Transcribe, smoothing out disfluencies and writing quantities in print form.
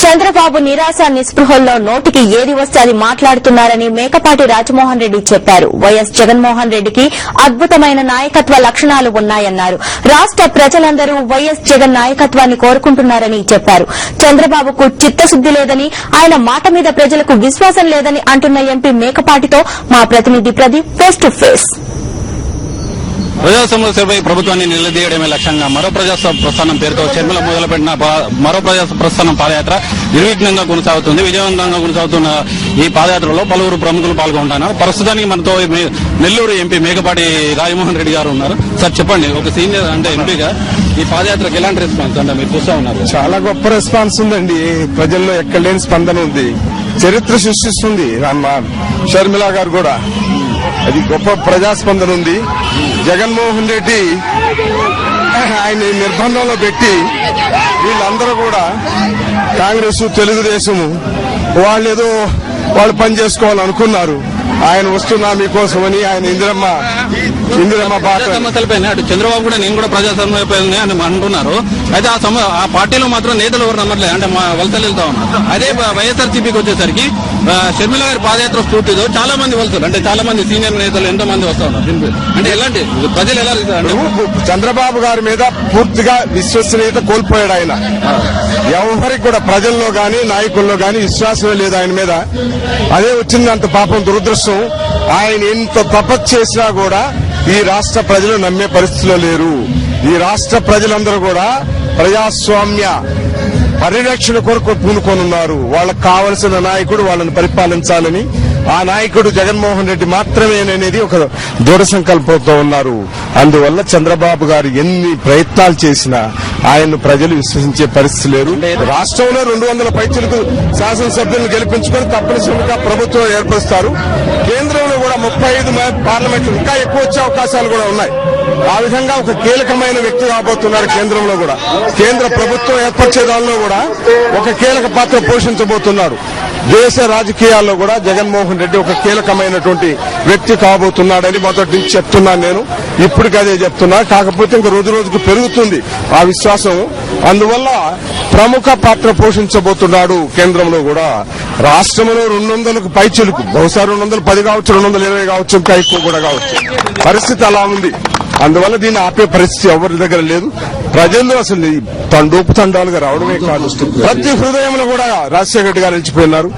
చంద్రబాబు నిరాశ నిస్పృహల్లో నోటికి ఏది వస్తే అది మాట్లాడుతున్నారని మేకపాటి రాజమోహన్ రెడ్డి చెప్పారు. వైఎస్ జగన్మోహన్ రెడ్డికి అద్భుతమైన నాయకత్వ లక్షణాలు ఉన్నాయన్నారు. రాష్ట ప్రజలందరూ వైఎస్ జగన్ నాయకత్వాన్ని కోరుకుంటున్నారని చెప్పారు. చంద్రబాబుకు చిత్తశుద్ది లేదని, ఆయన మాట మీద ప్రజలకు విశ్వాసం లేదని అంటున్న ఎంపీ మేకపాటితో మా ప్రతినిధి ప్రదీప్ ఫేస్ టు ఫేస్. ప్రజా సమస్యలపై ప్రభుత్వాన్ని నిలదీయడమే లక్ష్యంగా మరో ప్రజా ప్రస్థానం పేరుతో షర్మిల మొదలుపెట్టిన మరో ప్రజా ప్రస్థానం పాదయాత్ర నిర్విఘ్నంగా కొనసాగుతుంది. విజయవంతంగా కొనసాగుతున్న ఈ పాదయాత్రలో పలువురు ప్రముఖులు పాల్గొంటున్నారు. ప్రస్తుతానికి మనతో నెల్లూరు ఎంపీ మేకపాటి రాజమోహన్ రెడ్డి గారు ఉన్నారు. సార్ చెప్పండి, ఒక సీనియర్ అంటే ఎంపీగా ఈ పాదయాత్రకు ఎలాంటి రెస్పాన్స్ అంటే మీరు చూస్తా ఉన్నారు? చాలా గొప్ప రెస్పాన్స్ ఉందండి. ప్రజల్లో ఎక్కడ లేని స్పందన ఉంది. చరిత్ర సృష్టిస్తుంది షర్మిల గారు కూడా. అది గొప్ప ప్రజాస్పందన ఉంది. జగన్మోహన్ రెడ్డి ఆయన నిర్బంధంలో పెట్టి వీళ్ళందరూ కూడా కాంగ్రెస్ తెలుగుదేశము వాళ్ళు పని చేసుకోవాలనుకున్నారు. ఆయన వస్తున్నా మీకోసమని ఆయన ఇందిరమ్మ సమస్యలపైన అటు చంద్రబాబు కూడా నేను కూడా ప్రజా సమస్యలపైన అని అంటున్నారు. అయితే ఆ పార్టీలో మాత్రం నేతలు ఎవరు నమ్మట్లేదు, అంటే మా వలసలు వెళ్తా ఉన్నారు. అదే వైఎస్ఆర్సీపీకి వచ్చేసరికి షర్మిల గారి పాదయాత్ర స్ఫూర్తితో చాలా మంది వలసలు, అంటే చాలా మంది సీనియర్ నేతలు ఎంతో మంది వస్తా ఉన్నారు. అంటే ఎలాంటి ప్రజలు ఎలా చంద్రబాబు గారి మీద పూర్తిగా విశ్వసనీయత కోల్పోయాడు ఆయన. ఎవరికి కూడా ప్రజల్లో గాని నాయకుల్లో గాని విశ్వాసమే లేదు ఆయన మీద. అదే వచ్చింది అంత పాపం దురదృష్టం. ఆయన ఎంత తపస్సు చేసినా కూడా ఈ రాష్ట్ర ప్రజలు నమ్మే పరిస్థితిలో లేరు. ఈ రాష్ట్ర ప్రజలందరూ కూడా ప్రజాస్వామ్య పరిరక్షణ కొరకు పూనుకొనున్నారు. వాళ్ళకు కావలసిన నాయకుడు వాళ్ళని పరిపాలించాలని, ఆ నాయకుడు జగన్మోహన్ రెడ్డి మాత్రమేననేది ఒక దృఢ సంకల్పంతో ఉన్నారు. అందువల్ల చంద్రబాబు గారు ఎన్ని ప్రయత్నాలు చేసినా ఆయన్ను ప్రజలు విశ్వసించే పరిస్థితి లేరు. రాష్ట్రంలో 200 పైచిలకు శాసనసభ్యులను గెలిపించుకొని తప్పనిసరిగా ప్రభుత్వం ఏర్పరుస్తారు. కేంద్రంలో కూడా 35 పార్లమెంట్లు ఇంకా ఎక్కువ వచ్చే అవకాశాలు కూడా ఉన్నాయి. ఆ విధంగా ఒక కీలకమైన వ్యక్తి రాబోతున్నారు. కేంద్రంలో కూడా కేంద్ర ప్రభుత్వం ఏర్పరిచే దానిలో కూడా ఒక కీలక పాత్ర పోషించబోతున్నారు. దేశ రాజకీయాల్లో కూడా జగన్మోహన్ రెడ్డి ఒక కీలకమైనటువంటి వ్యక్తి కాబోతున్నాడని మొదటి నుంచి చెప్తున్నాను నేను. ఇప్పటికి అదే చెప్తున్నా. కాకపోతే ఇంకా రోజు రోజుకు పెరుగుతుంది ఆ విశ్వాసం. అందువల్ల ప్రముఖ పాత్ర పోషించబోతున్నాడు కేంద్రంలో కూడా. రాష్ట్రంలో 200కు పైచిలుకు, బహుశా 210 కావచ్చు, 220 కావచ్చు, ఇంకా ఎక్కువ కూడా కావచ్చు. పరిస్థితి అలా ఉంది. అందువల్ల దీన్ని ఆపే పరిస్థితి ఎవరి దగ్గర లేదు. ప్రజల్లో అసలు తండోపు తండాలుగా రావడమే కాదు, ప్రతి హృదయంలో కూడా రాజశేఖర రెడ్డి గారు నిలిచిపోయినారు.